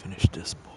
finish this boy.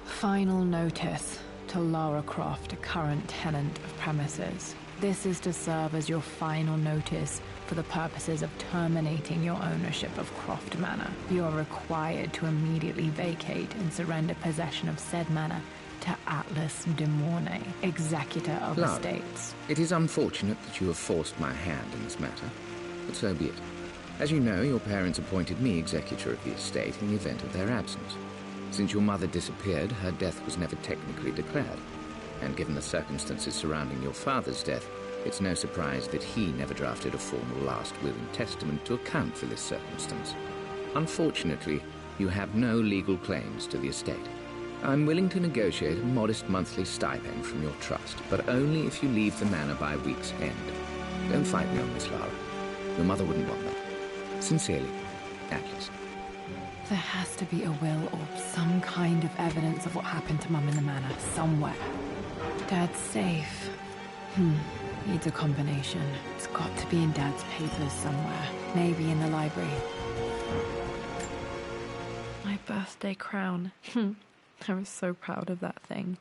Final notice to Lara Croft, a current tenant of premises. This is to serve as your final notice for the purposes of terminating your ownership of Croft Manor. You are required to immediately vacate and surrender possession of said manor to Atlas de Mornay, executor of Lara, estates. it is unfortunate that you have forced my hand in this matter, but so be it. As you know, your parents appointed me executor of the estate in the event of their absence. Since your mother disappeared, her death was never technically declared. And given the circumstances surrounding your father's death, it's no surprise that he never drafted a formal last will and testament to account for this circumstance. Unfortunately, you have no legal claims to the estate. I'm willing to negotiate a modest monthly stipend from your trust, but only if you leave the manor by week's end. Don't fight me on this, Lara. Your mother wouldn't want that. Sincerely, Atlas. There has to be a will or some kind of evidence of what happened to Mum in the manor somewhere. Dad's safe. Needs a combination. It's got to be in Dad's papers somewhere. Maybe in the library. My birthday crown. I was so proud of that thing.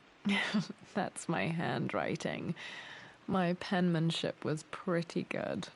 That's my handwriting. My penmanship was pretty good.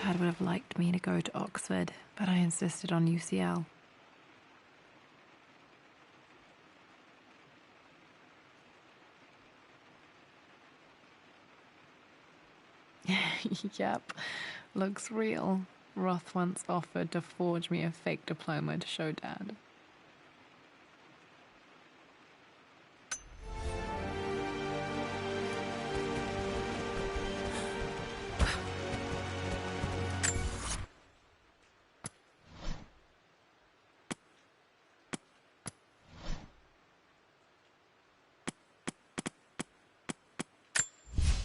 Dad would have liked me to go to Oxford, but I insisted on UCL. Yep, looks real. Roth once offered to forge me a fake diploma to show Dad.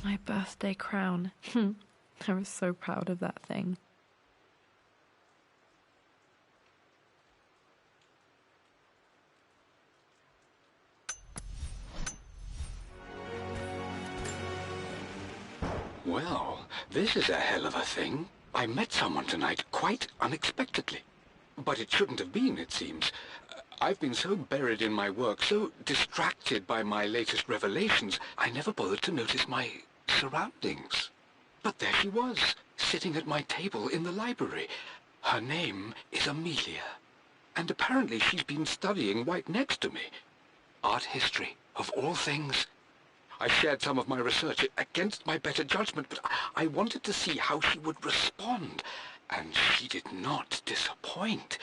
My birthday crown. I was so proud of that thing. Well, this is a hell of a thing. I met someone tonight quite unexpectedly. But it shouldn't have been, it seems. I've been so buried in my work, so distracted by my latest revelations, I never bothered to notice my surroundings. But there she was, sitting at my table in the library. Her name is Amelia, and apparently she's been studying right next to me. Art history, of all things. I shared some of my research against my better judgment, but I wanted to see how she would respond, and she did not disappoint.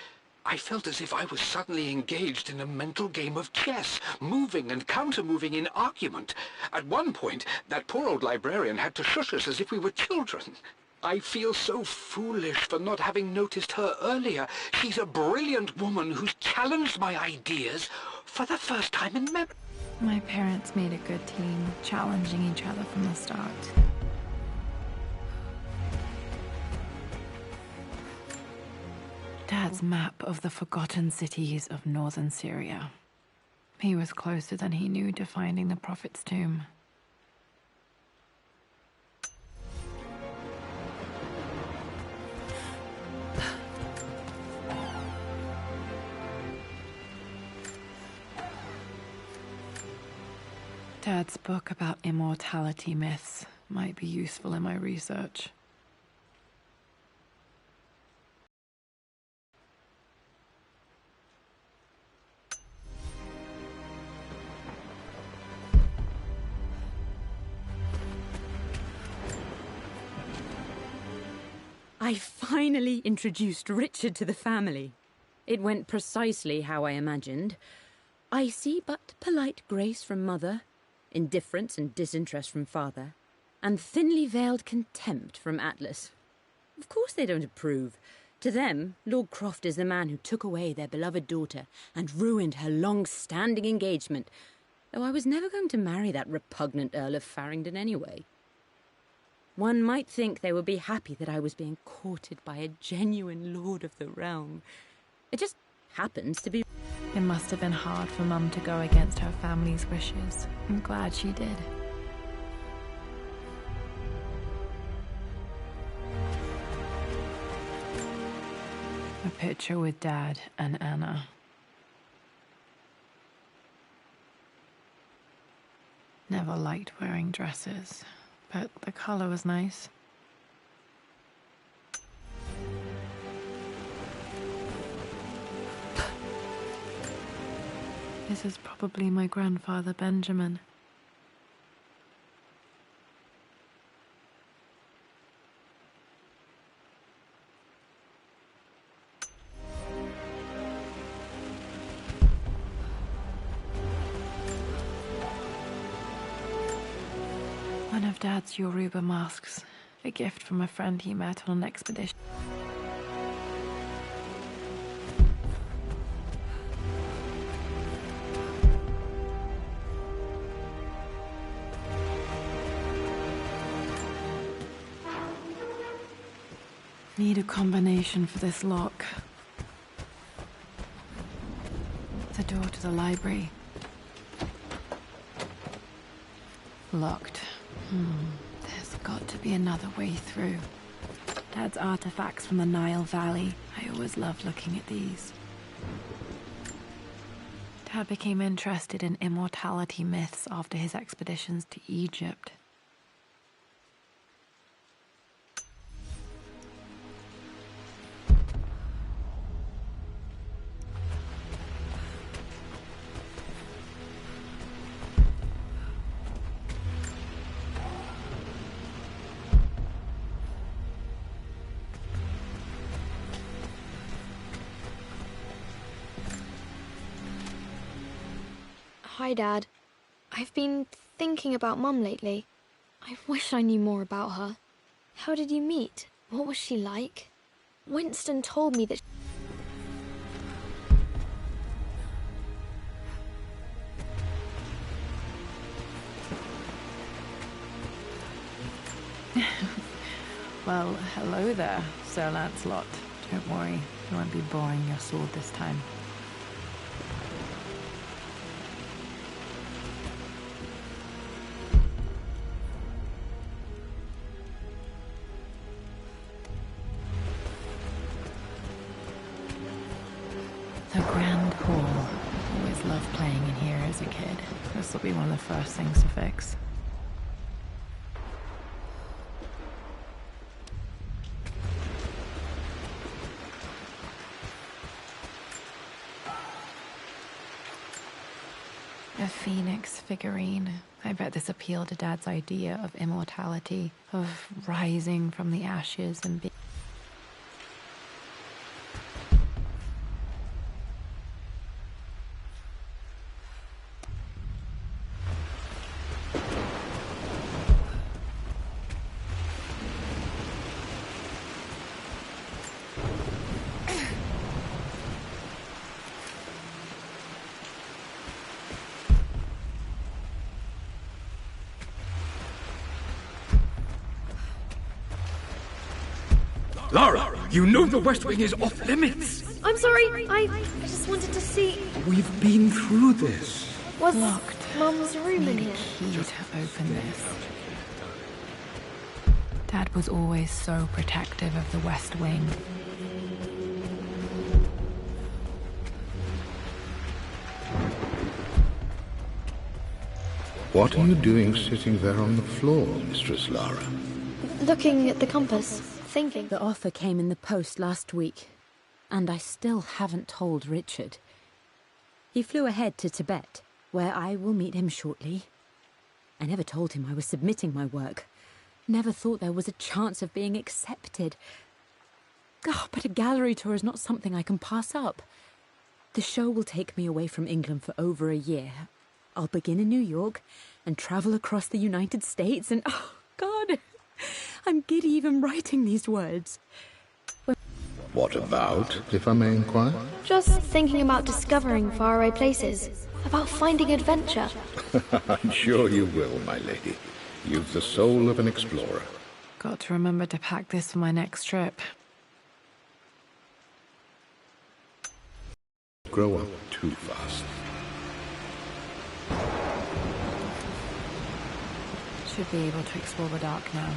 I felt as if I was suddenly engaged in a mental game of chess, moving and counter-moving in argument. At one point, that poor old librarian had to shush us as if we were children. I feel so foolish for not having noticed her earlier. She's a brilliant woman who's challenged my ideas for the first time in memory. My parents made a good team, challenging each other from the start. Dad's map of the forgotten cities of northern Syria. He was closer than he knew to finding the Prophet's tomb. Dad's book about immortality myths might be useful in my research. I finally introduced Richard to the family. It went precisely how I imagined. Icy but polite grace from mother, indifference and disinterest from father, and thinly veiled contempt from Atlas. Of course they don't approve. To them, Lord Croft is the man who took away their beloved daughter and ruined her long-standing engagement, though I was never going to marry that repugnant Earl of Farringdon anyway. One might think they would be happy that I was being courted by a genuine lord of the realm. It just happens to be... It must have been hard for Mum to go against her family's wishes. I'm glad she did. A picture with Dad and Anna. Never liked wearing dresses, but the color was nice. This is probably my grandfather Benjamin. One of Dad's Yoruba masks, a gift from a friend he met on an expedition. Need a combination for this lock. The door to the library. Locked. There's got to be another way through. Dad's artifacts from the Nile Valley. I always loved looking at these. Dad became interested in immortality myths after his expeditions to Egypt. Hi, Dad. I've been thinking about Mum lately. I wish I knew more about her. How did you meet? What was she like? Winston told me that... Well, hello there, Sir Lancelot. Don't worry, you won't be boring your sword this time. The Grand Hall. Always loved playing in here as a kid. This will be one of the first things to fix. A phoenix figurine. I bet this appealed to Dad's idea of immortality, of rising from the ashes and being... Lara, you know the West Wing is off limits. I'm sorry, I just wanted to see... We've been through this. Was Locked. Mum's room in Need a here? key to open this. Dad was always so protective of the West Wing. What are you doing sitting there on the floor, Mistress Lara? Looking at the compass, thinking. The offer came in the post last week, and I still haven't told Richard. He flew ahead to Tibet, where I will meet him shortly. I never told him I was submitting my work. Never thought there was a chance of being accepted. Oh, but a gallery tour is not something I can pass up. The show will take me away from England for over a year. I'll begin in New York and travel across the United States and... oh, God! I'm giddy even writing these words. What about, if I may inquire? Just thinking about discovering faraway places, about finding adventure. I'm sure you will, my lady. You've the soul of an explorer. Got to remember to pack this for my next trip. Grow up too fast. Should be able to explore the dark now.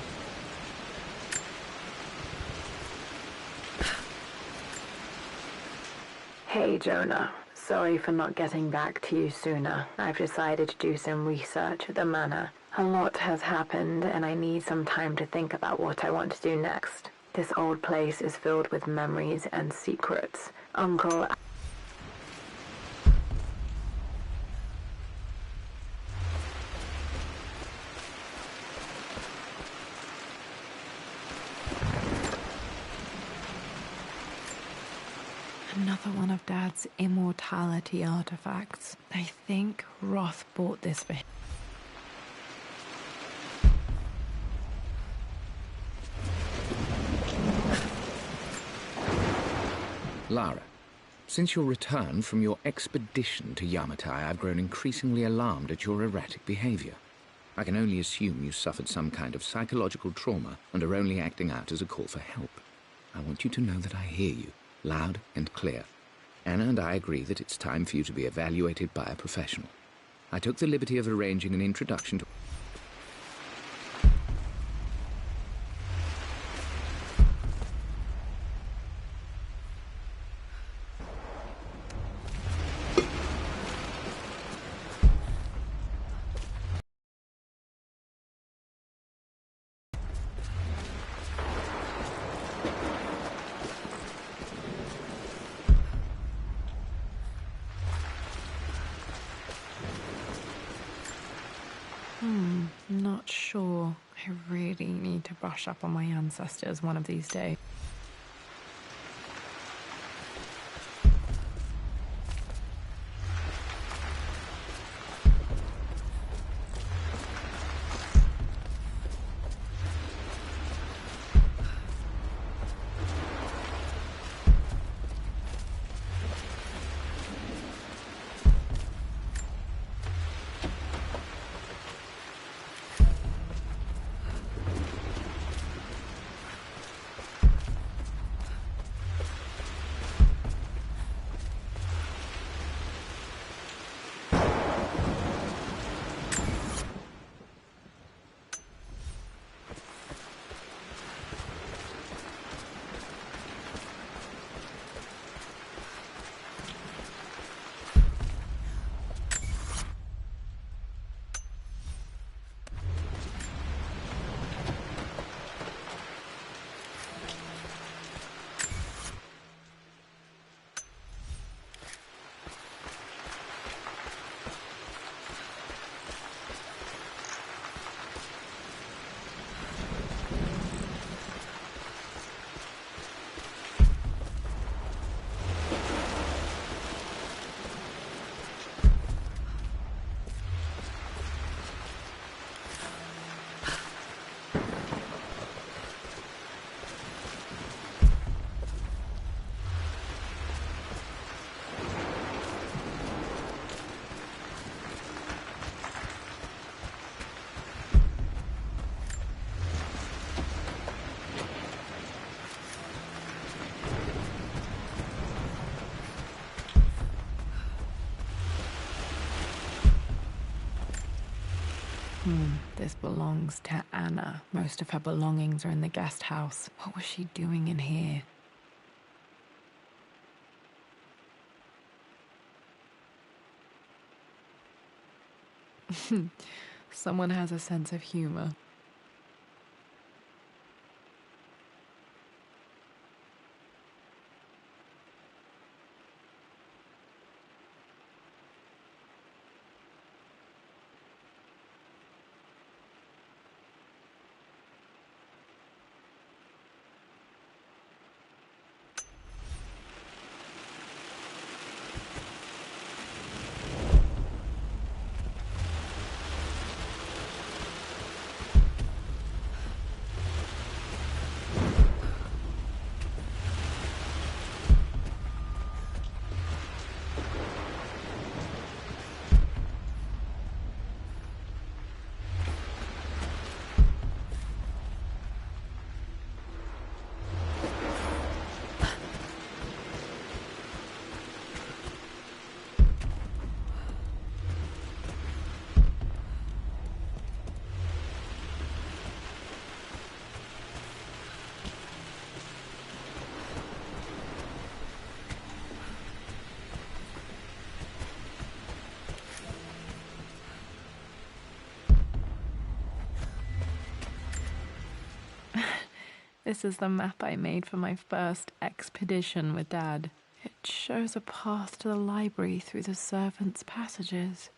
Hey, Jonah. Sorry for not getting back to you sooner. I've decided to do some research at the manor. A lot has happened, and I need some time to think about what I want to do next. This old place is filled with memories and secrets. Uncle... Another one of Dad's immortality artifacts. I think Roth bought this for him. Lara, since your return from your expedition to Yamatai, I've grown increasingly alarmed at your erratic behavior. I can only assume you suffered some kind of psychological trauma and are only acting out as a call for help. I want you to know that I hear you, loud and clear. Anna and I agree that it's time for you to be evaluated by a professional. I took the liberty of arranging an introduction to... Not sure. I really need to brush up on my ancestors one of these days. This belongs to Anna. Most of her belongings are in the guest house. What was she doing in here? Someone has a sense of humor. This is the map I made for my first expedition with Dad. It shows a path to the library through the servants' passages.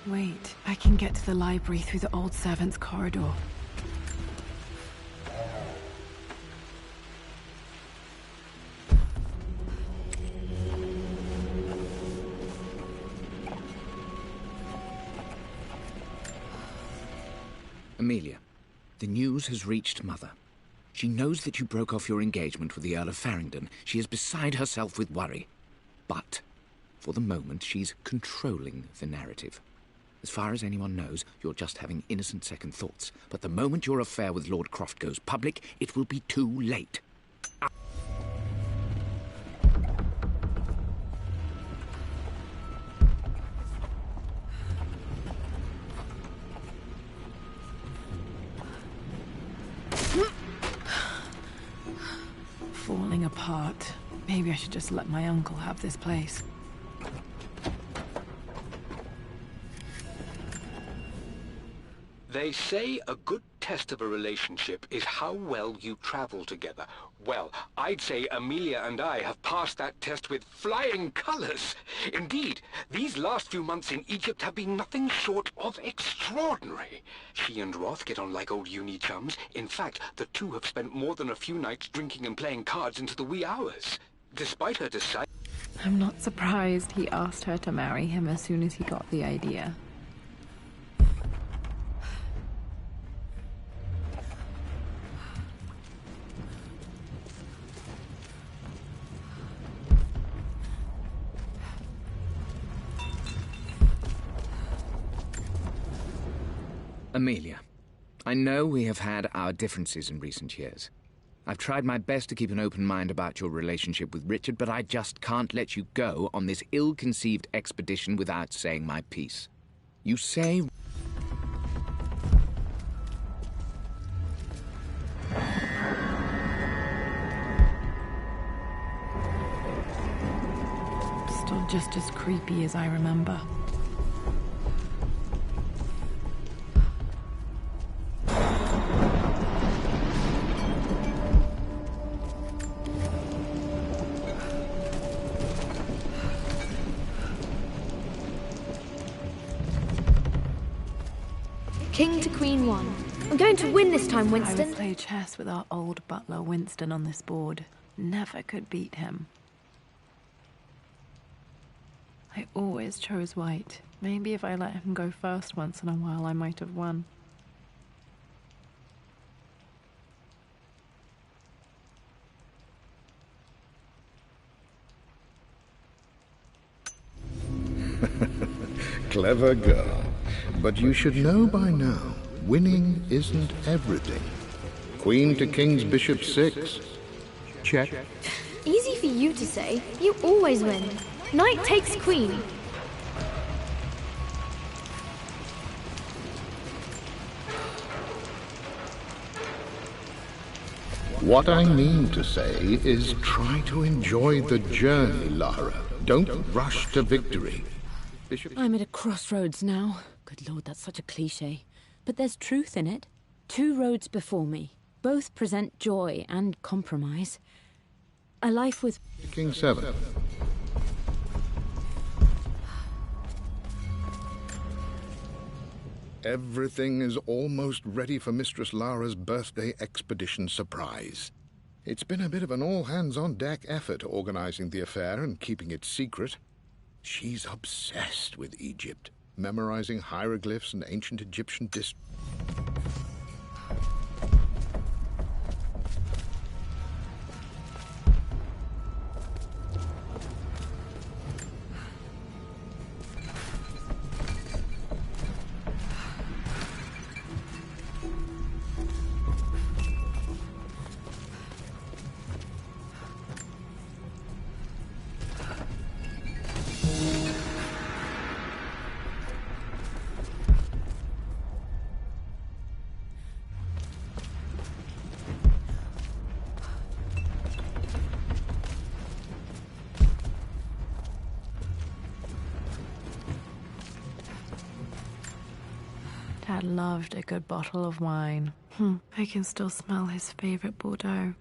Wait, I can get to the library through the old servants' corridor. Amelia, the news has reached Mother. She knows that you broke off your engagement with the Earl of Farringdon. She is beside herself with worry. But, for the moment, she's controlling the narrative. As far as anyone knows, you're just having innocent second thoughts. But the moment your affair with Lord Croft goes public, it will be too late. Falling apart. Maybe I should just let my uncle have this place. They say a good test of a relationship is how well you travel together. Well, I'd say Amelia and I have passed that test with flying colors. Indeed, these last few months in Egypt have been nothing short of extraordinary. She and Roth get on like old uni chums. In fact, the two have spent more than a few nights drinking and playing cards into the wee hours. Despite her deciding... I'm not surprised he asked her to marry him as soon as he got the idea. Amelia, I know we have had our differences in recent years. I've tried my best to keep an open mind about your relationship with Richard, but I just can't let you go on this ill-conceived expedition without saying my piece. You say... Still just as creepy as I remember. King to Queen 1. I'm going to win this time, I Winston. would play chess with our old butler Winston on this board. Never could beat him. I always chose white. Maybe if I let him go first once in a while, I might have won. Clever girl. But you should know by now, winning isn't everything. Queen to King's Bishop 6. Check. Easy for you to say. You always win. Knight takes queen. What I mean to say is try to enjoy the journey, Lara. Don't rush to victory. Bishop... I'm at a crossroads now. Good Lord, that's such a cliché. But there's truth in it. 2 roads before me. Both present joy and compromise. A life with... King 7. Everything is almost ready for Mistress Lara's birthday expedition surprise. It's been a bit of an all-hands-on-deck effort organizing the affair and keeping it secret. She's obsessed with Egypt, memorizing hieroglyphs and ancient Egyptian Dad loved a good bottle of wine. I can still smell his favorite Bordeaux.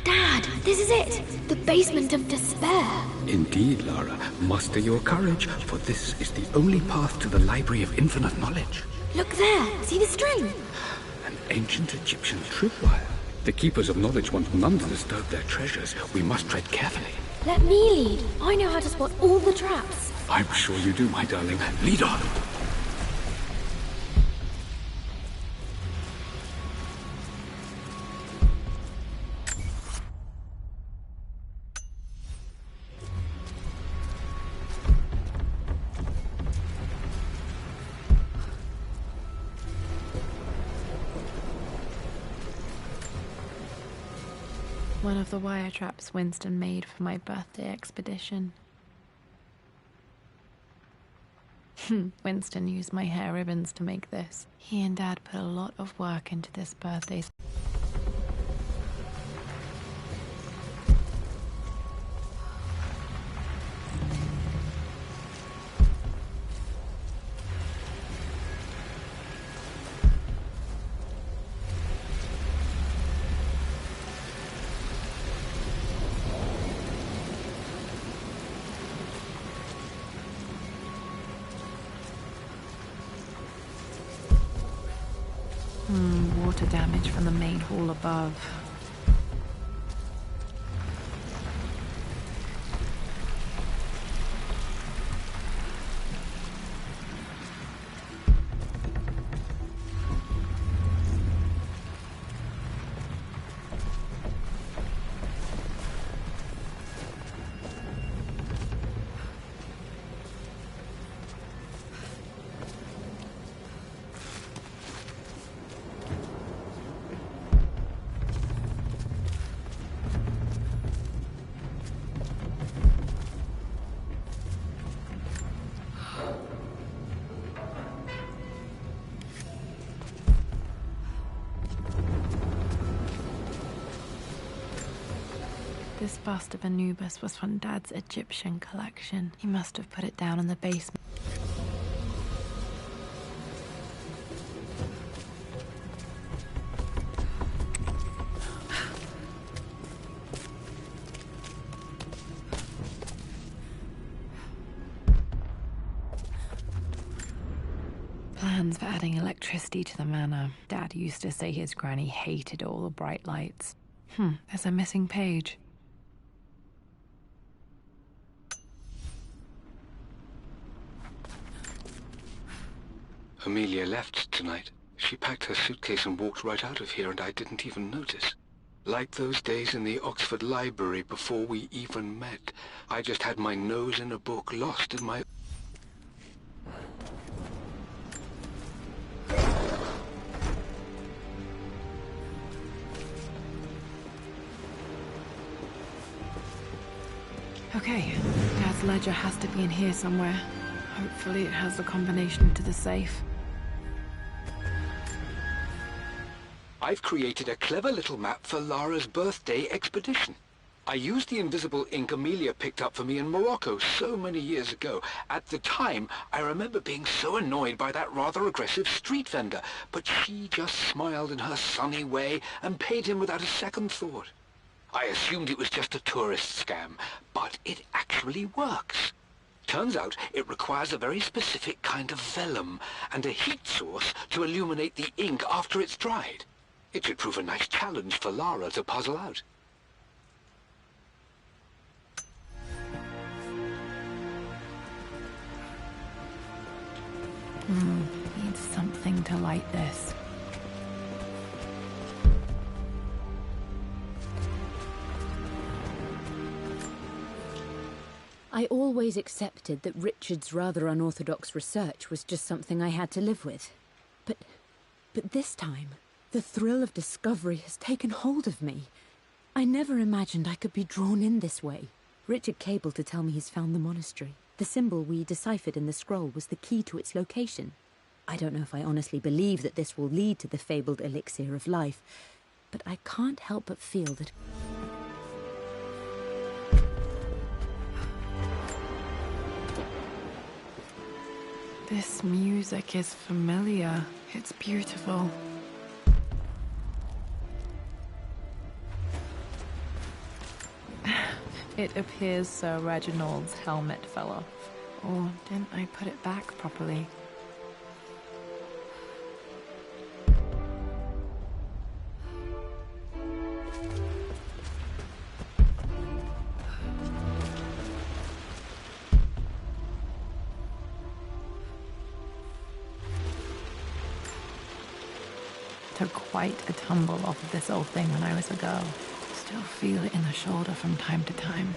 Dad, this is it! The basement of despair! Indeed, Lara. Muster your courage, for this is the only path to the Library of Infinite Knowledge. Look there! See the string? An ancient Egyptian tripwire. The Keepers of Knowledge want none to disturb their treasures. We must tread carefully. Let me lead. I know how to spot all the traps. I'm sure you do, my darling. Lead on! One of the wire traps Winston made for my birthday expedition. Winston used my hair ribbons to make this. He and Dad put a lot of work into this birthday. Water damage from the main hall above. This bust of Anubis was from Dad's Egyptian collection. He must have put it down in the basement. Plans for adding electricity to the manor. Dad used to say his granny hated all the bright lights. There's a missing page. Amelia left tonight. She packed her suitcase and walked right out of here, and I didn't even notice. Like those days in the Oxford Library before we even met. I just had my nose in a book, lost in my... Okay, Dad's ledger has to be in here somewhere. Hopefully it has the combination to the safe. I've created a clever little map for Lara's birthday expedition. I used the invisible ink Amelia picked up for me in Morocco so many years ago. At the time, I remember being so annoyed by that rather aggressive street vendor, but she just smiled in her sunny way and paid him without a second thought. I assumed it was just a tourist scam, but it actually works. Turns out it requires a very specific kind of vellum and a heat source to illuminate the ink after it's dried. It should prove a nice challenge for Lara to puzzle out. Need something to light this. I always accepted that Richard's rather unorthodox research was just something I had to live with. But this time, the thrill of discovery has taken hold of me. I never imagined I could be drawn in this way. Richard cabled to tell me he's found the monastery. The symbol we deciphered in the scroll was the key to its location. I don't know if I honestly believe that this will lead to the fabled elixir of life, but I can't help but feel that... This music is familiar. It's beautiful. It appears Sir Reginald's helmet fell off. Or didn't I put it back properly? Took quite a tumble off of this old thing when I was a girl. Still feel it in the shoulder from time to time.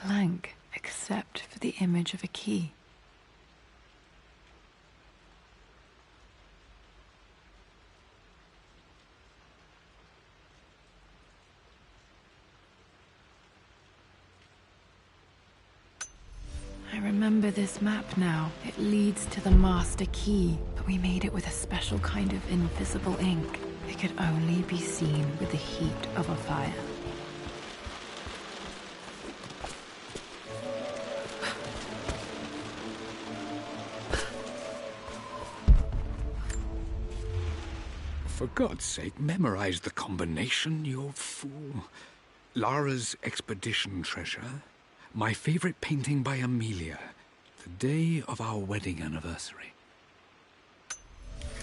Blank, except for the image of a key. I remember this map now. It leads to the master key, but we made it with a special kind of invisible ink. It could only be seen with the heat of a fire. For God's sake, memorize the combination, you fool. Lara's expedition treasure, my favorite painting by Amelia, the day of our wedding anniversary.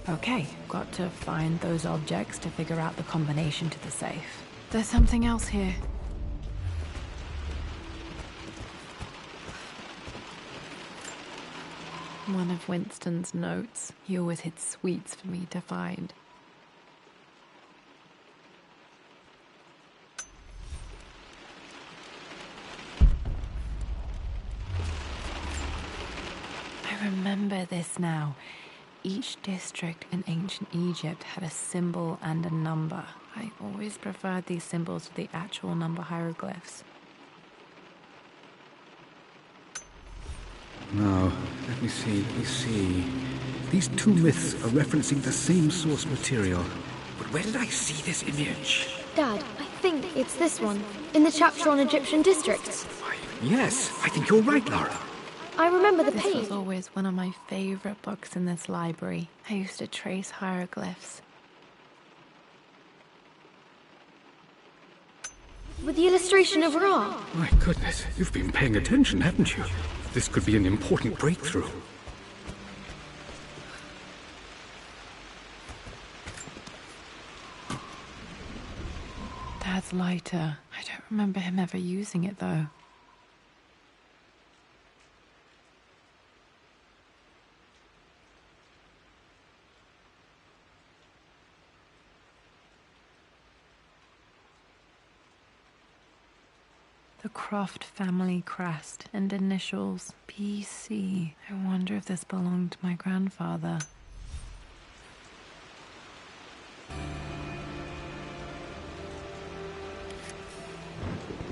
Okay, got to find those objects to figure out the combination to the safe. There's something else here. One of Winston's notes. He always hid sweets for me to find. I remember this now. Each district in ancient Egypt had a symbol and a number. I always preferred these symbols to the actual number hieroglyphs. Now, let me see. These two myths are referencing the same source material. But where did I see this image? Dad, I think it's this one, in the chapter on Egyptian districts. Yes, I think you're right, Lara. I remember the This page. was always one of my favorite books in this library. I used to trace hieroglyphs. With the illustration of Ra. My goodness, you've been paying attention, haven't you? This could be an important breakthrough. Dad's lighter. I don't remember him ever using it, though. The Croft family crest and initials BC. I wonder if this belonged to my grandfather.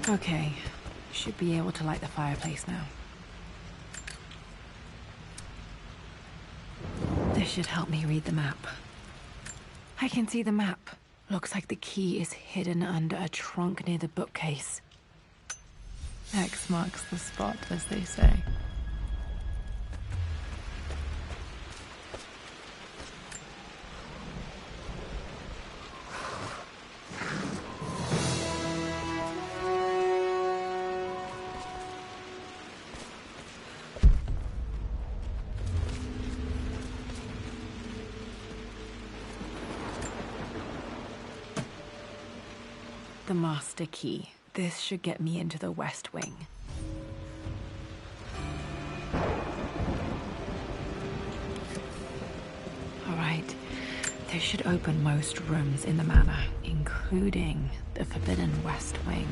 Okay, should be able to light the fireplace now. This should help me read the map. I can see the map. Looks like the key is hidden under a trunk near the bookcase. X marks the spot, as they say. The master key. This should get me into the West Wing. Alright, this should open most rooms in the manor, including the Forbidden West Wing.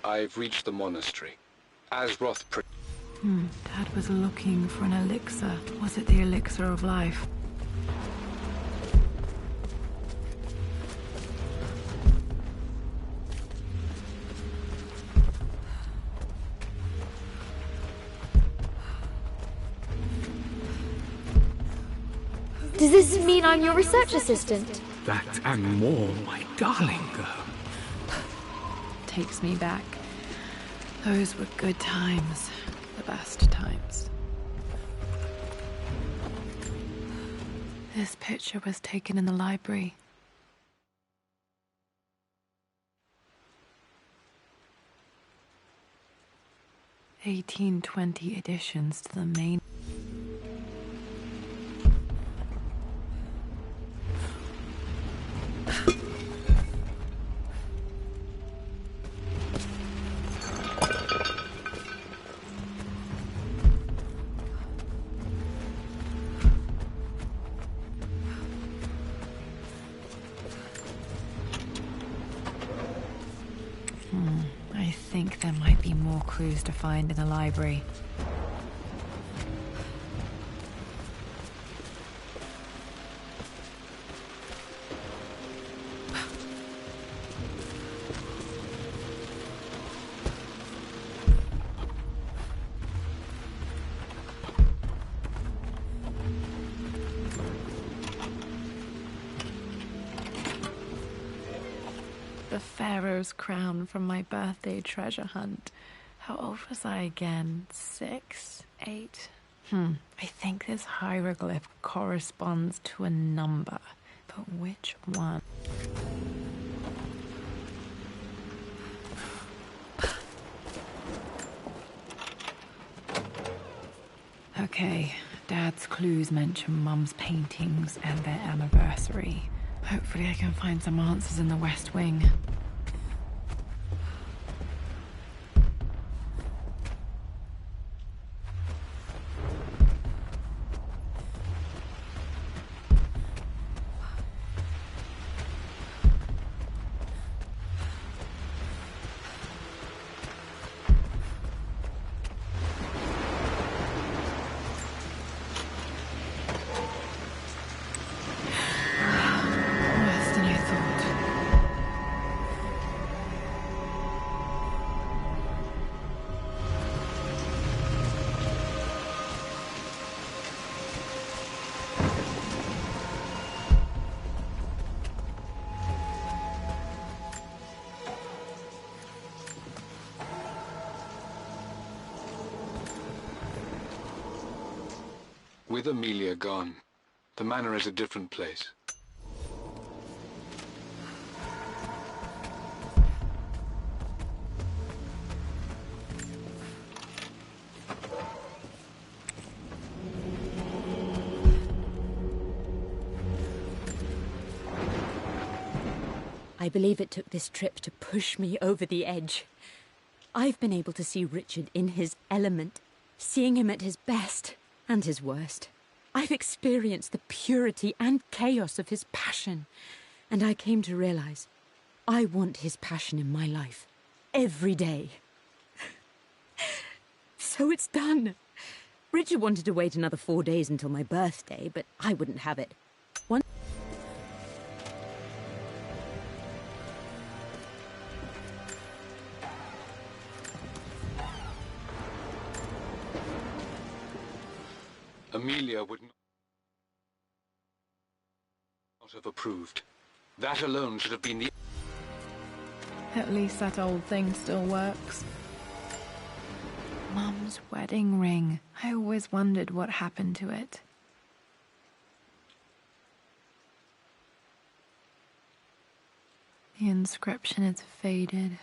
I've reached the monastery. Asroth Dad was looking for an elixir. Was it the elixir of life? Does this mean I'm your research assistant? That and more, my darling girl. Takes me back. Those were good times. The best times. This picture was taken in the library. (1820) additions to the main. I think there might be more clues to find in the library. The Pharaoh's crown from my birthday treasure hunt. How old was I again? 6? 8? I think this hieroglyph corresponds to a number, but which one? Okay, Dad's clues mention Mum's paintings and their anniversary. Hopefully I can find some answers in the West Wing. Worse than I thought. With Amelia gone, the manor is a different place. I I believe it took this trip to push me over the edge. I've been able to see Richard in his element, seeing him at his best and his worst. I've experienced the purity and chaos of his passion, and I came to realize I want his passion in my life every day. So it's done. Richard wanted to wait another 4 days until my birthday, but I wouldn't have it. Amelia would not have approved. That alone should have been the... At least that old thing still works. Mum's wedding ring. I always wondered what happened to it. The inscription is faded.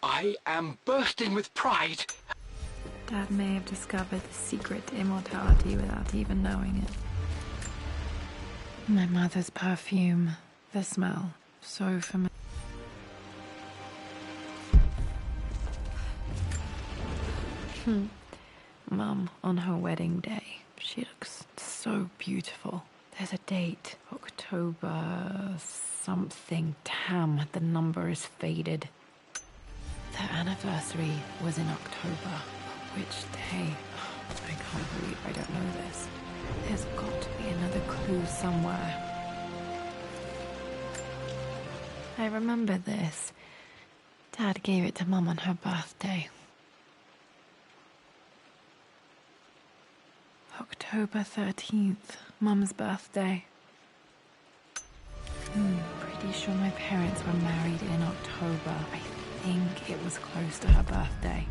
I am bursting with pride. Dad may have discovered the secret to immortality without even knowing it. My mother's perfume, the smell, so familiar. Mum, on her wedding day, she looks so beautiful. There's a date, October something. Damn, the number is faded. Their anniversary was in October. Which day? I can't believe I don't know this. There's got to be another clue somewhere. I remember this. Dad gave it to Mum on her birthday. October 13th, Mum's birthday. Pretty sure my parents were married in October. I think it was close to her birthday.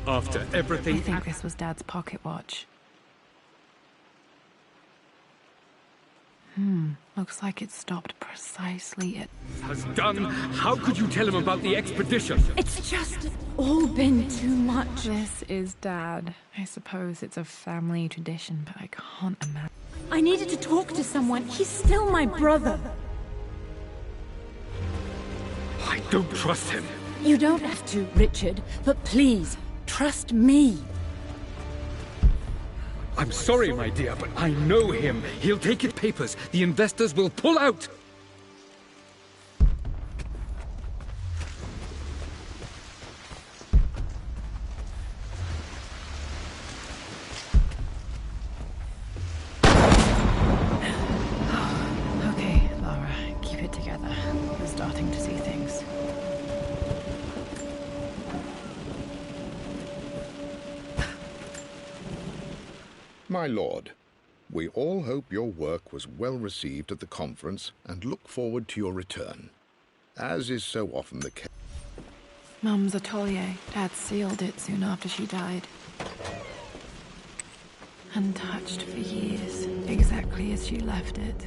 After everything... I think this was Dad's pocket watch. Looks like it stopped precisely at... has done. How could you tell him about the expedition? It's just all been too much. This is Dad. I suppose it's a family tradition, but I can't imagine. I needed to talk to someone. He's still my brother. I don't trust him. You don't have to, Richard, but please, trust me. I'm sorry, my dear, but I know him. He'll take his papers. The investors will pull out. Okay, Laura, keep it together. You're starting to see things. My lord, we all hope your work was well received at the conference and look forward to your return. As is so often the case... Mum's atelier. Dad sealed it soon after she died. Untouched for years, exactly as she left it.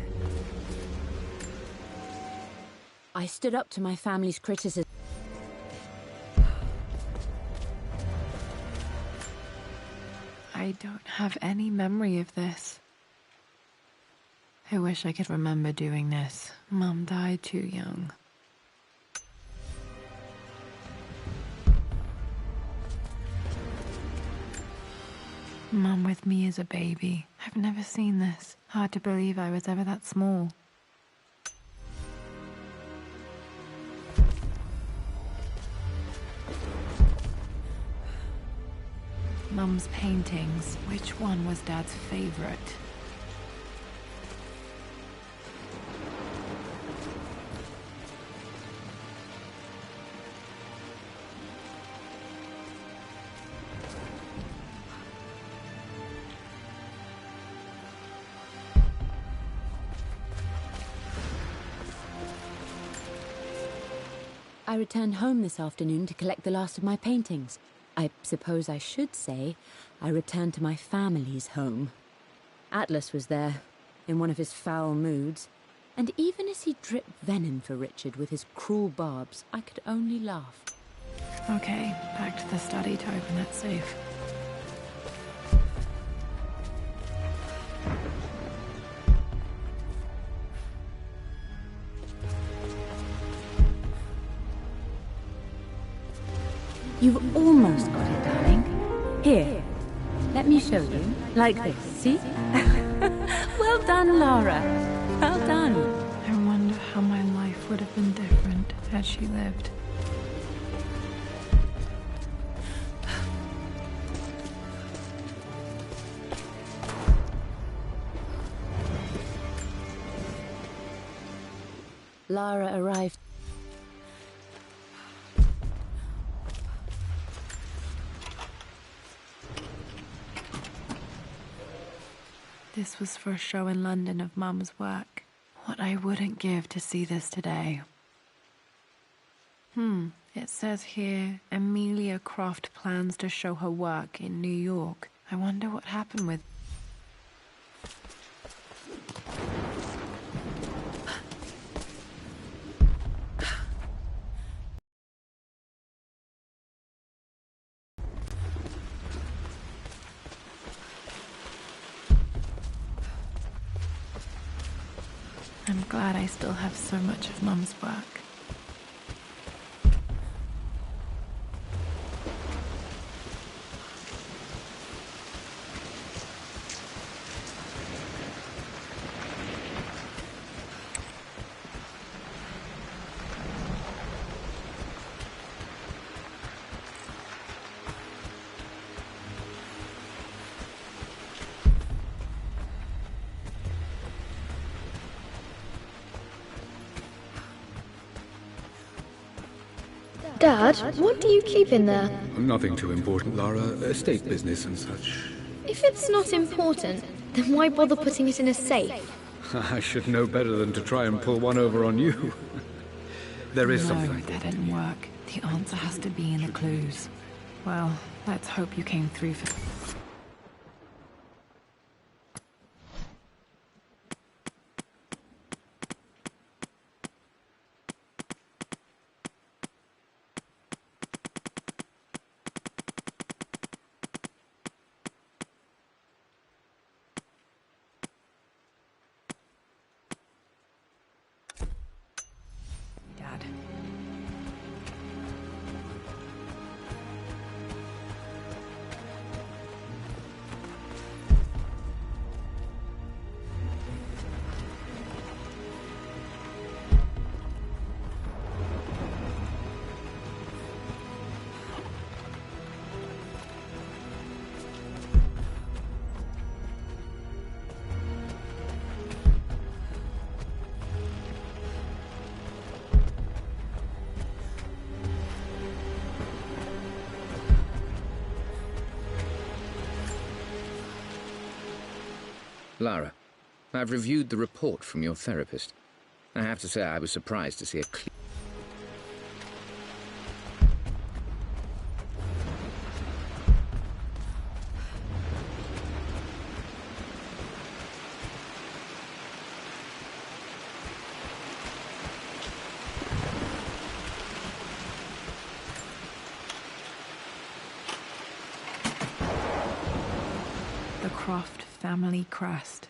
I stood up to my family's criticism. I don't have any memory of this. I wish I could remember doing this. Mum died too young. Mum with me as a baby. I've never seen this. Hard to believe I was ever that small. Mum's paintings. Which one was Dad's favorite? I returned home this afternoon to collect the last of my paintings. I suppose I should say I returned to my family's home. Atlas was there, in one of his foul moods, and even as he dripped venom for Richard with his cruel barbs, I could only laugh. Okay, back to the study to open that safe. You've almost got it, darling. Here, let me show you. Like this, see? Well done, Lara. Well done. I wonder how my life would have been different had she lived. Lara arrived. This was for a show in London of Mum's work. What I wouldn't give to see this today. It says here, Amelia Croft plans to show her work in New York. I wonder what happened with... I'm glad I still have so much of Mum's work. Dad, what do you keep in there? Nothing too important, Lara. Estate business and such. If it's not important, then why bother putting it in a safe? I should know better than to try and pull one over on you. There is something. No, that didn't work. The answer has to be in the clues. Well, let's hope you came through for... Dad. Lara, I've reviewed the report from your therapist. I have to say I was surprised to see a The Croft family crest.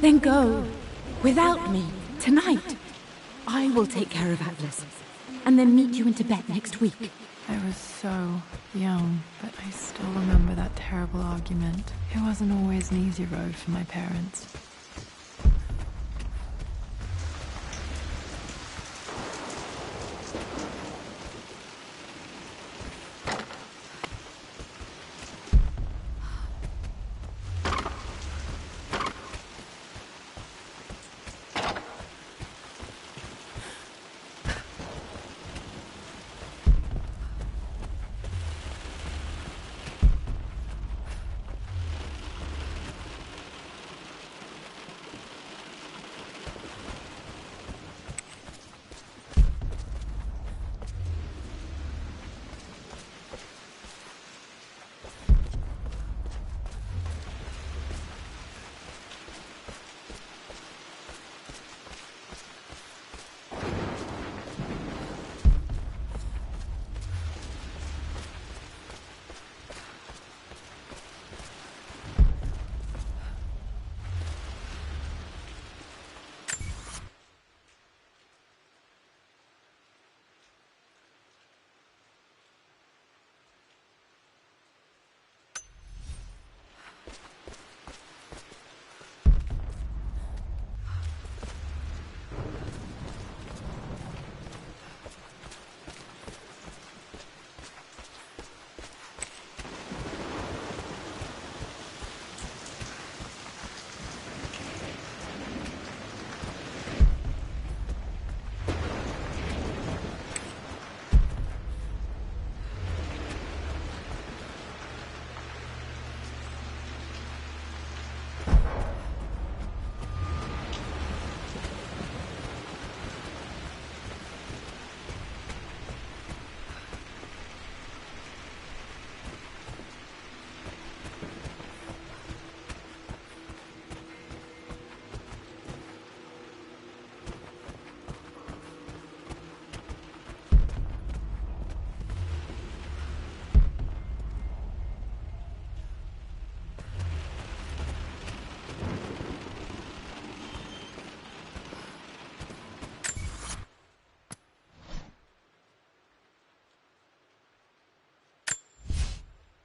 Then go. Without me. Tonight. I will take care of Atlas. And then meet you in Tibet next week. I was so young, but I still remember that terrible argument. It wasn't always an easy road for my parents.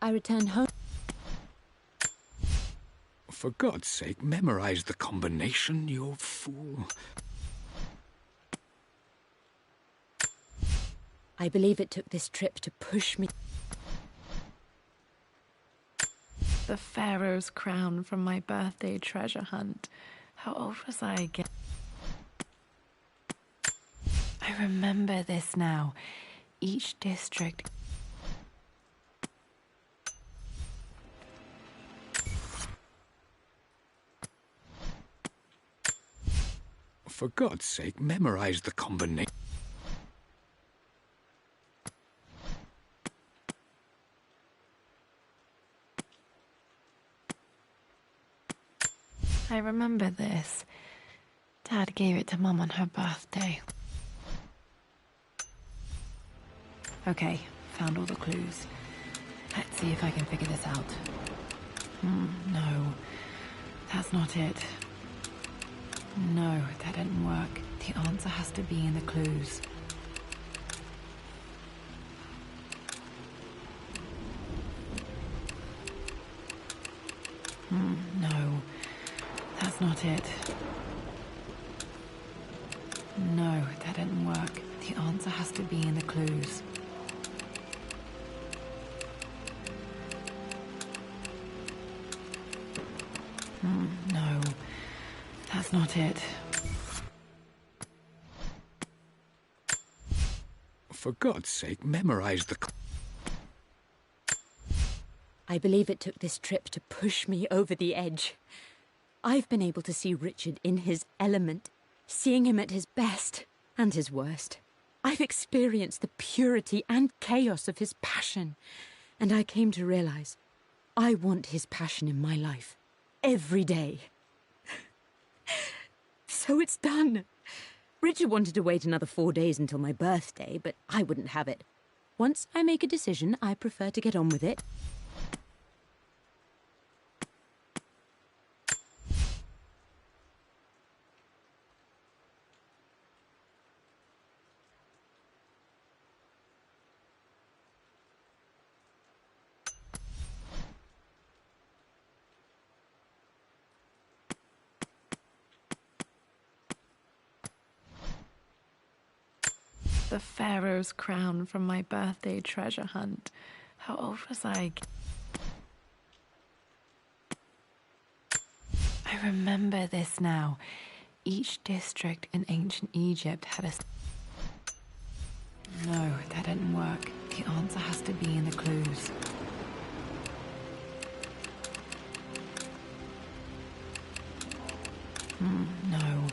I returned home. For God's sake, memorize the combination, you fool. I believe it took this trip to push me. The Pharaoh's crown from my birthday treasure hunt. How old was I again? I remember this now. Each district... For God's sake, memorize the combination. I remember this. Dad gave it to Mum on her birthday. Okay, found all the clues. Let's see if I can figure this out. No, that's not it. No, that didn't work. The answer has to be in the clues. No, that's not it. No, that didn't work. The answer has to be in the clues. No, that's not it. For God's sake, memorize the... I believe it took this trip to push me over the edge. I've been able to see Richard in his element, seeing him at his best and his worst. I've experienced the purity and chaos of his passion, and I came to realize I want his passion in my life every day. So it's done. Richard wanted to wait another 4 days until my birthday, but I wouldn't have it. Once I make a decision, I prefer to get on with it. The Pharaoh's crown from my birthday treasure hunt. How old was I? I remember this now. Each district in ancient Egypt had a... No, that didn't work. The answer has to be in the clues. No,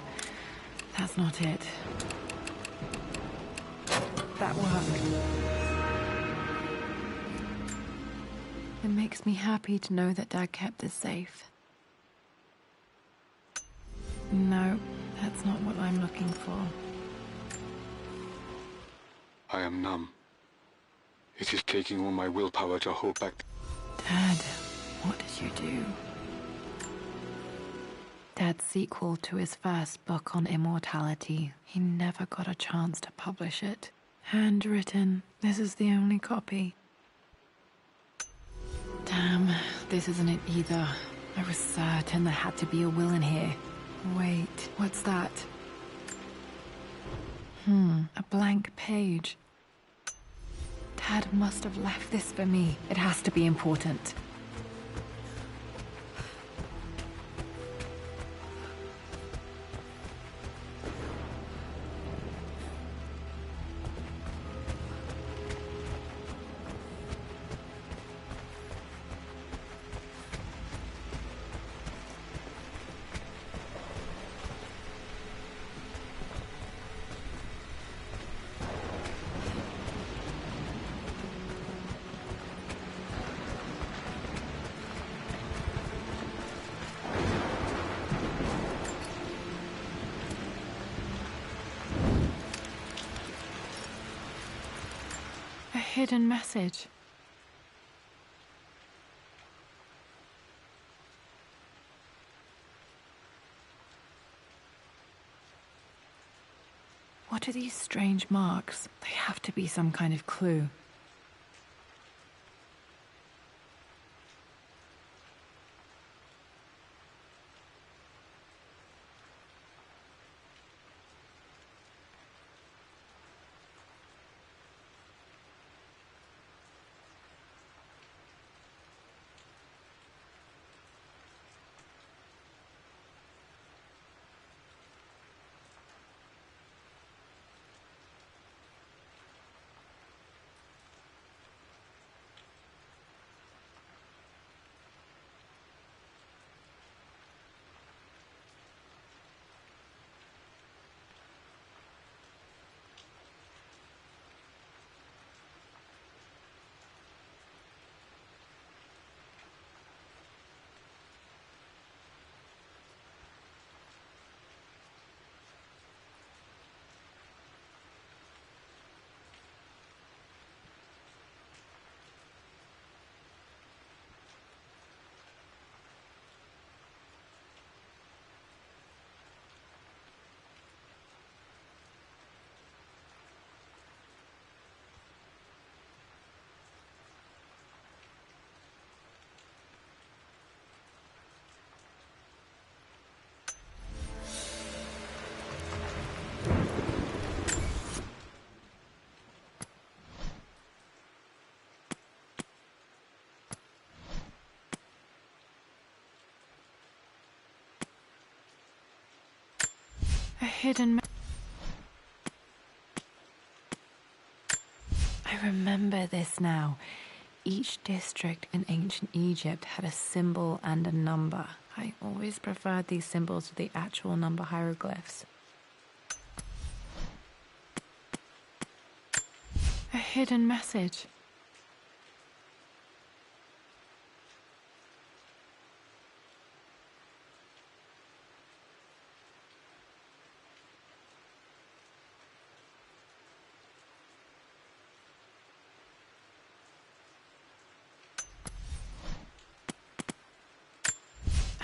that's not it. That worked. It makes me happy to know that Dad kept this safe. No, that's not what I'm looking for. I am numb. It is taking all my willpower to hold back... Dad, what did you do? Dad's sequel to his first book on immortality. He never got a chance to publish it. Handwritten. This is the only copy. Damn, this isn't it either. I was certain there had to be a will in here. Wait, what's that? A blank page. Dad must have left this for me. It has to be important. A hidden message. What are these strange marks? They have to be some kind of clue. A hidden... I remember this now. Each district in ancient Egypt had a symbol and a number. I always preferred these symbols to the actual number hieroglyphs. A hidden message.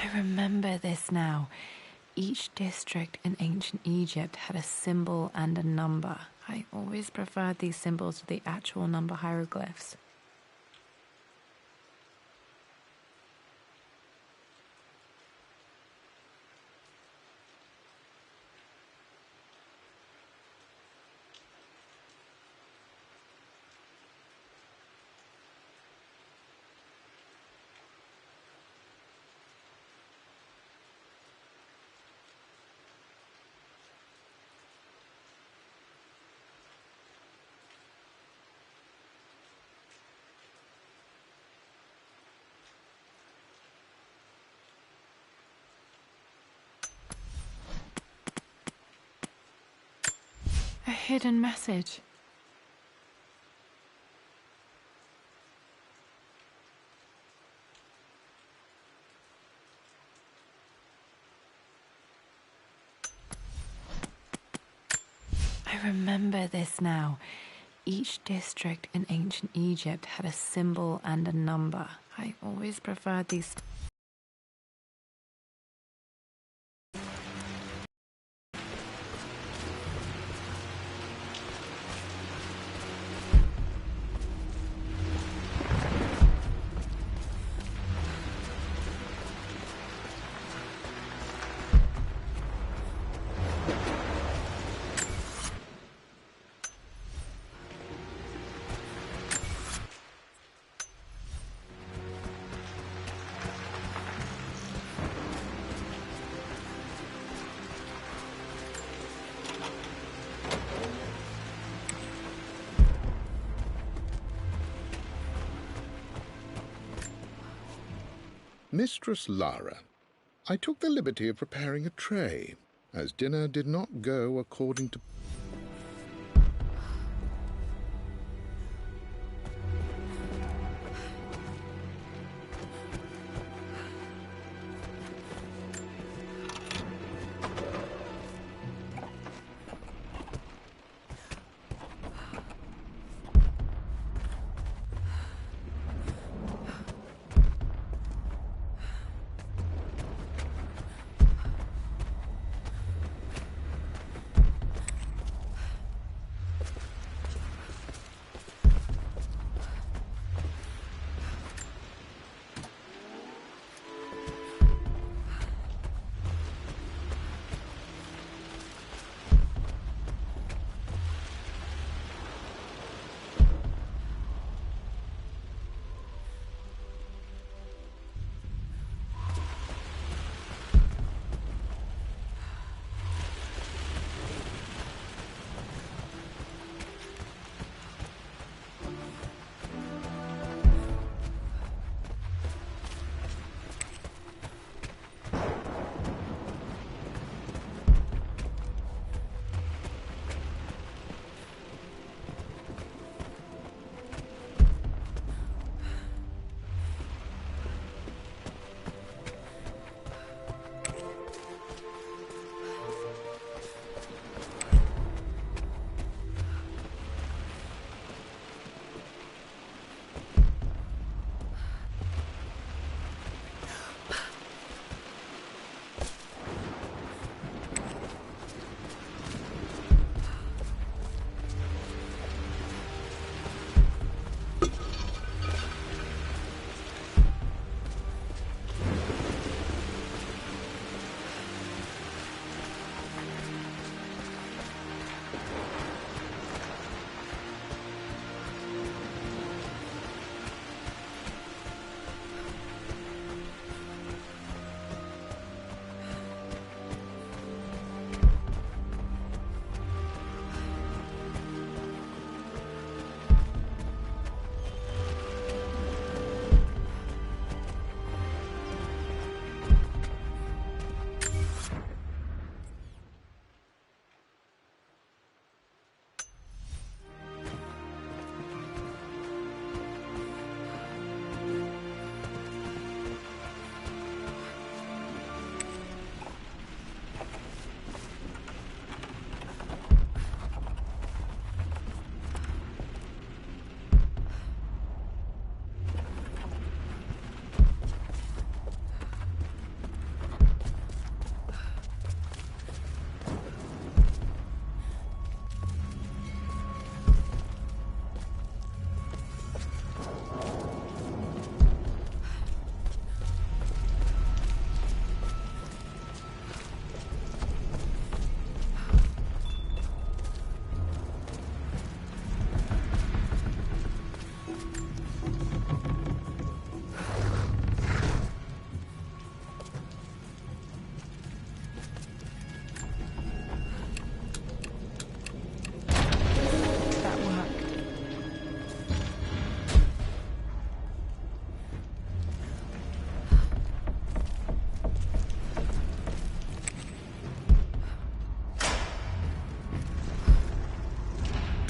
I remember this now. Each district in ancient Egypt had a symbol and a number. I always preferred these symbols to the actual number hieroglyphs. A hidden message. I remember this now. Each district in ancient Egypt had a symbol and a number. I always preferred these... Mistress Lara, I took the liberty of preparing a tray, as dinner did not go according to...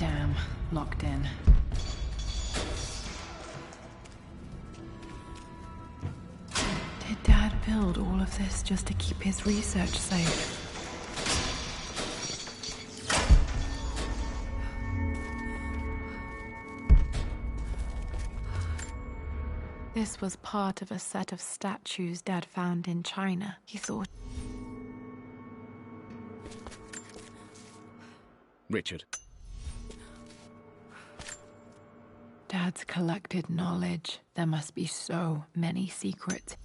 Damn, locked in. Did Dad build all of this just to keep his research safe? This was part of a set of statues Dad found in China. He thought... Richard. Dad's collected knowledge. There must be so many secrets.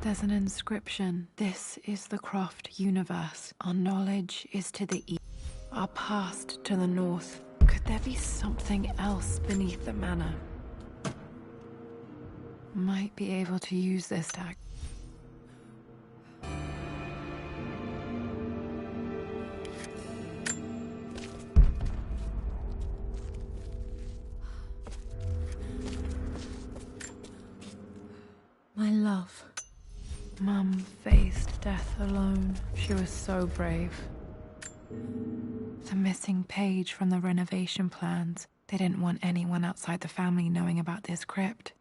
There's an inscription. This is the Croft universe. Our knowledge is to the east, our past to the north. Could there be something else beneath the manor? Might be able to use this tag. My love. Mum faced death alone. She was so brave. The missing page from the renovation plans. They didn't want anyone outside the family knowing about this crypt.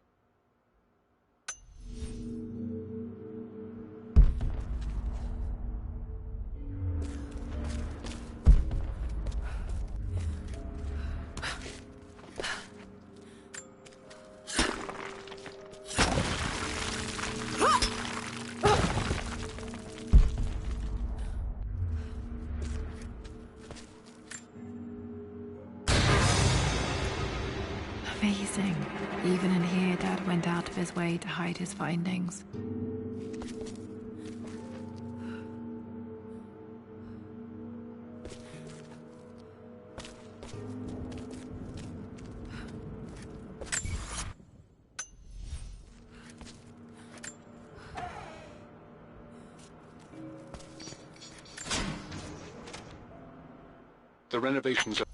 Amazing. Even in here, Dad went out of his way to hide his findings. The renovations are...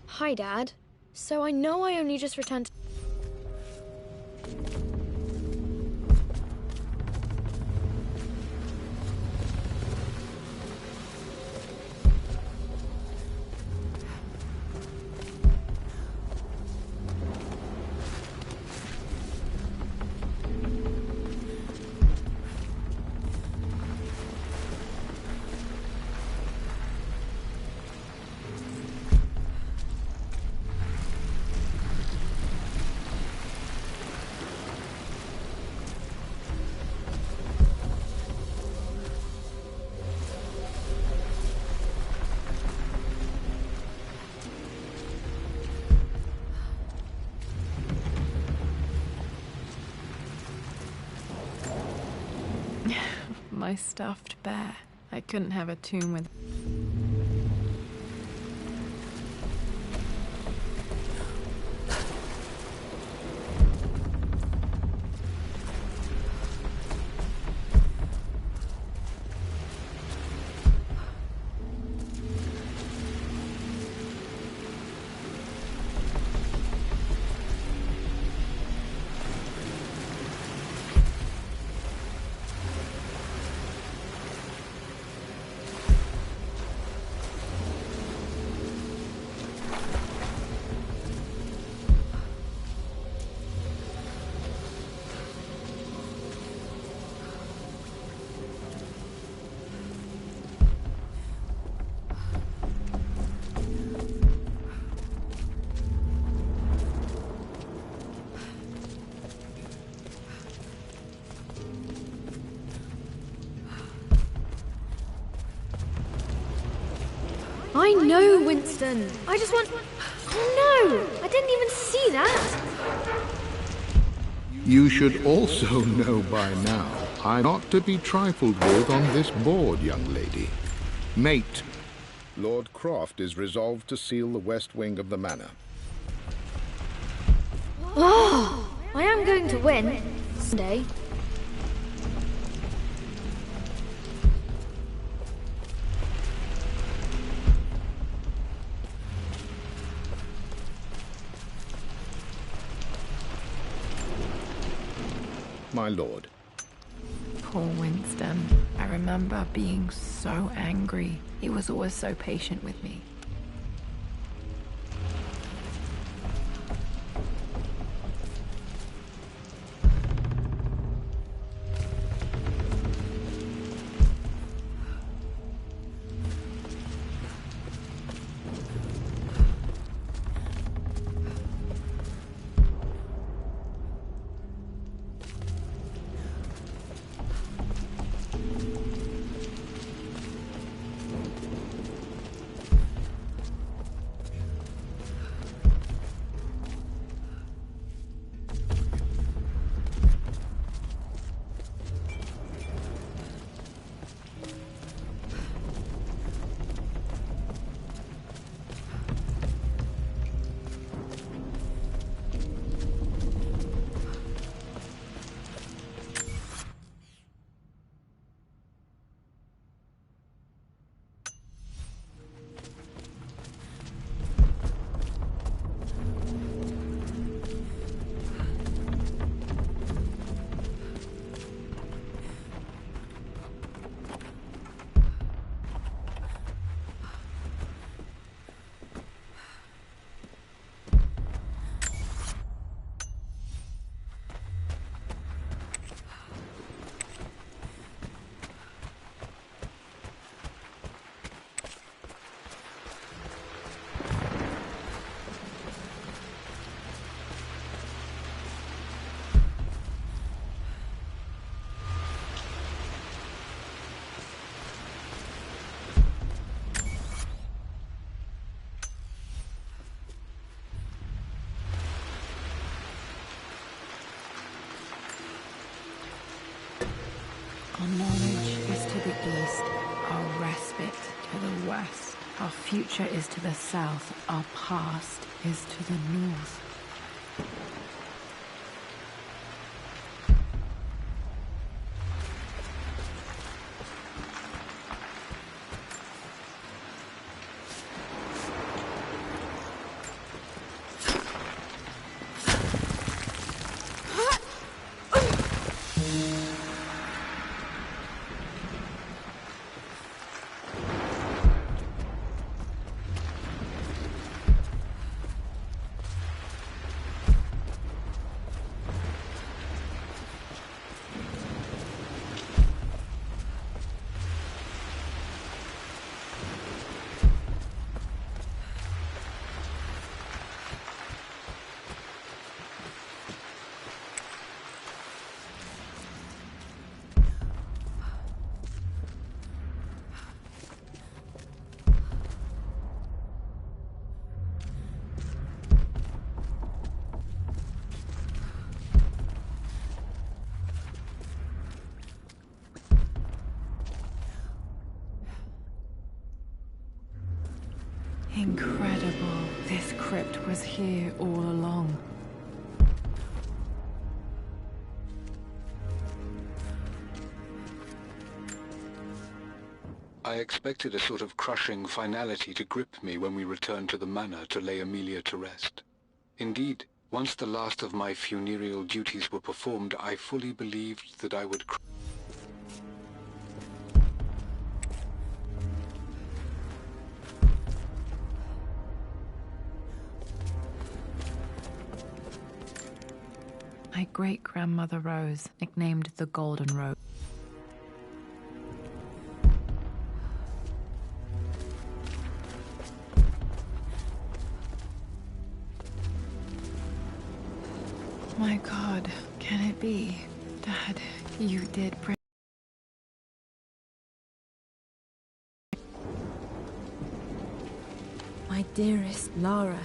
Hi, Dad. So I know I only just returned... My stuffed bear. I couldn't have a tomb with... I know, Winston. I just want... Oh no! I didn't even see that! You should also know by now, I'm not to be trifled with on this board, young lady. Mate, Lord Croft is resolved to seal the west wing of the manor. Oh, I am going to win. Someday. My lord. Poor Winston. I remember being so angry. He was always so patient with me. Our knowledge is to the east, our respite to the west. Our future is to the south, our past is to the north. Incredible. This crypt was here all along. I expected a sort of crushing finality to grip me when we returned to the manor to lay Amelia to rest. Indeed, once the last of my funereal duties were performed, I fully believed that I would My great-grandmother Rose, nicknamed the Golden Rose. My God, can it be? Dad, you did bring... My dearest Lara,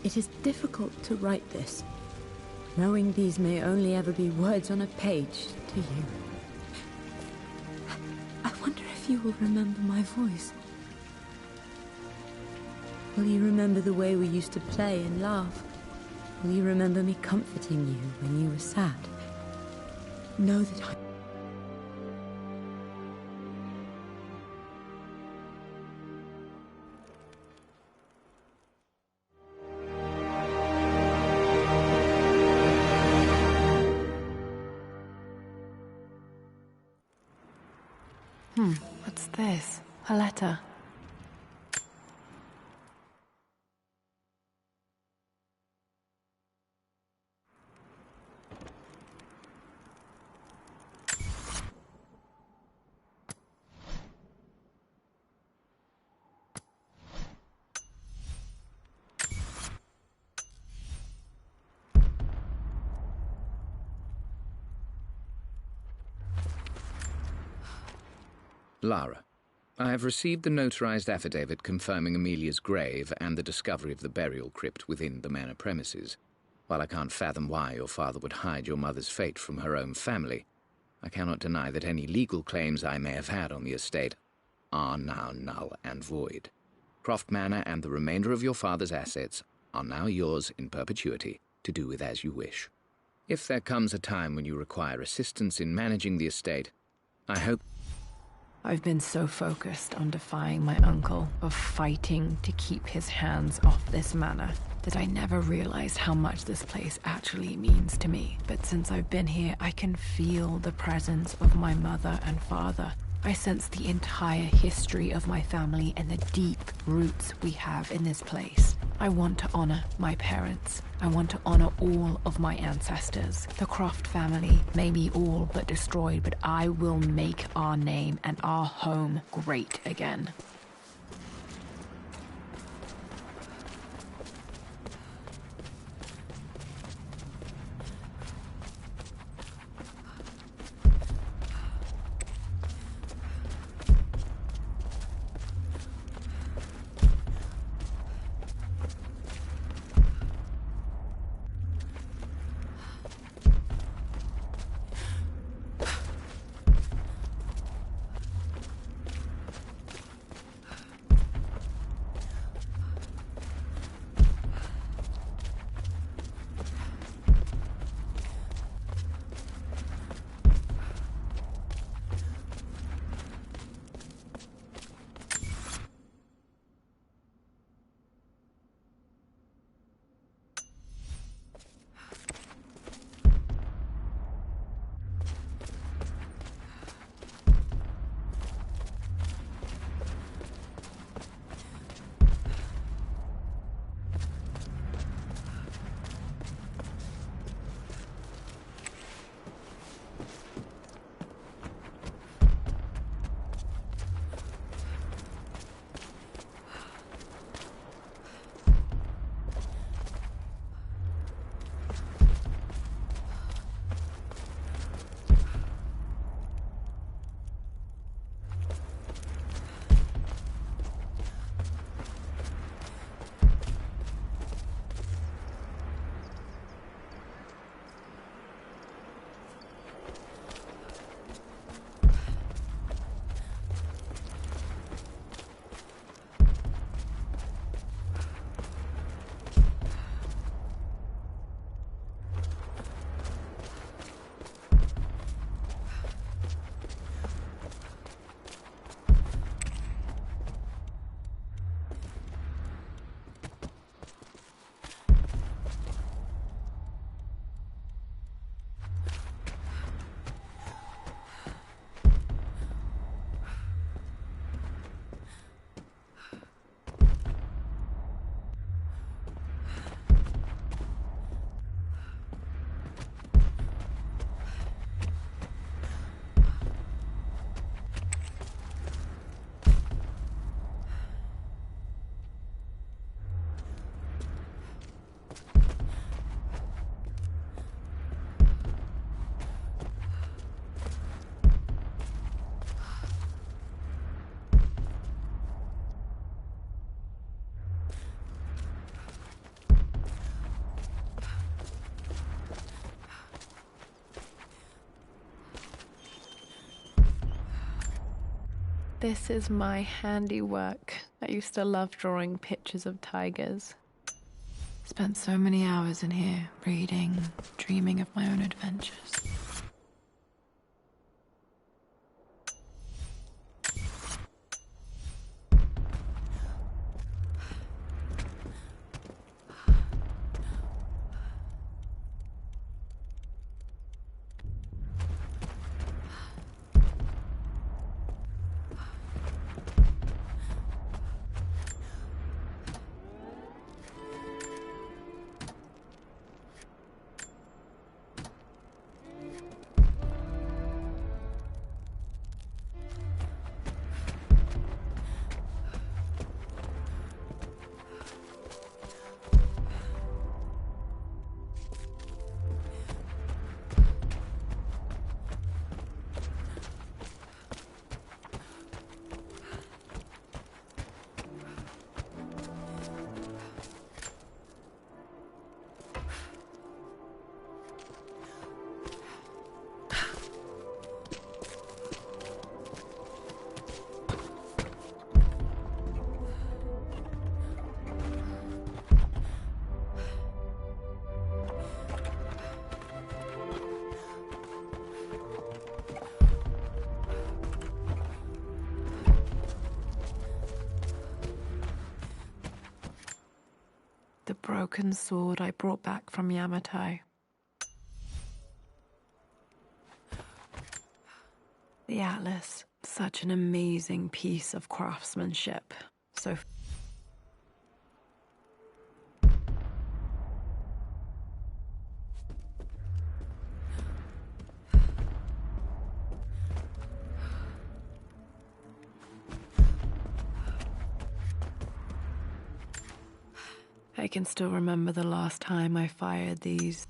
it is difficult to write this, knowing these may only ever be words on a page to you. I wonder if you will remember my voice. Will you remember the way we used to play and laugh? Will you remember me comforting you when you were sad? Know that I... What's this? A letter. Lara, I have received the notarized affidavit confirming Amelia's grave and the discovery of the burial crypt within the manor premises. While I can't fathom why your father would hide your mother's fate from her own family, I cannot deny that any legal claims I may have had on the estate are now null and void. Croft Manor and the remainder of your father's assets are now yours in perpetuity to do with as you wish. If there comes a time when you require assistance in managing the estate, I hope... I've been so focused on defying my uncle, of fighting to keep his hands off this manor, that I never realized how much this place actually means to me. But since I've been here, I can feel the presence of my mother and father. I sense the entire history of my family and the deep roots we have in this place. I want to honor my parents. I want to honor all of my ancestors. The Croft family may be all but destroyed, but I will make our name and our home great again. This is my handiwork. I used to love drawing pictures of tigers. Spent so many hours in here, reading, dreaming of my own adventures. The broken sword I brought back from Yamato. The atlas, such an amazing piece of craftsmanship. So I can still remember the last time I fired these.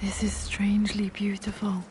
This is strangely beautiful.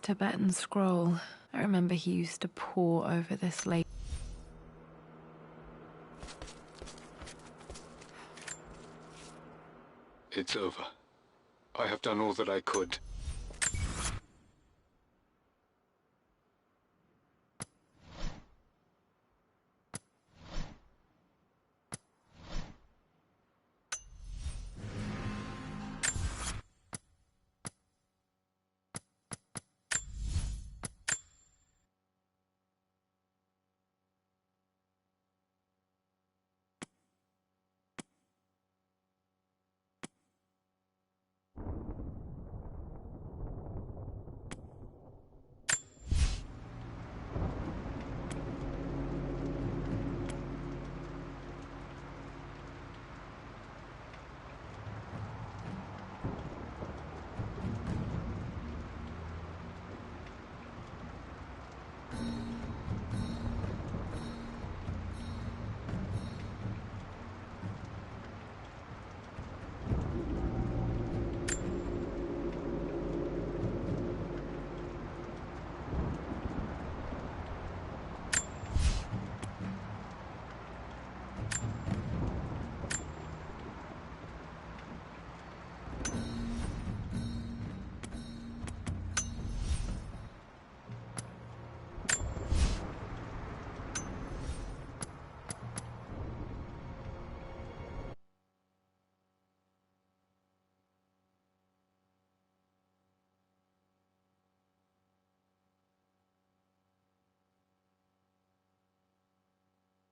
this Tibetan scroll. I remember he used to pore over this late. It's over. I have done all that I could.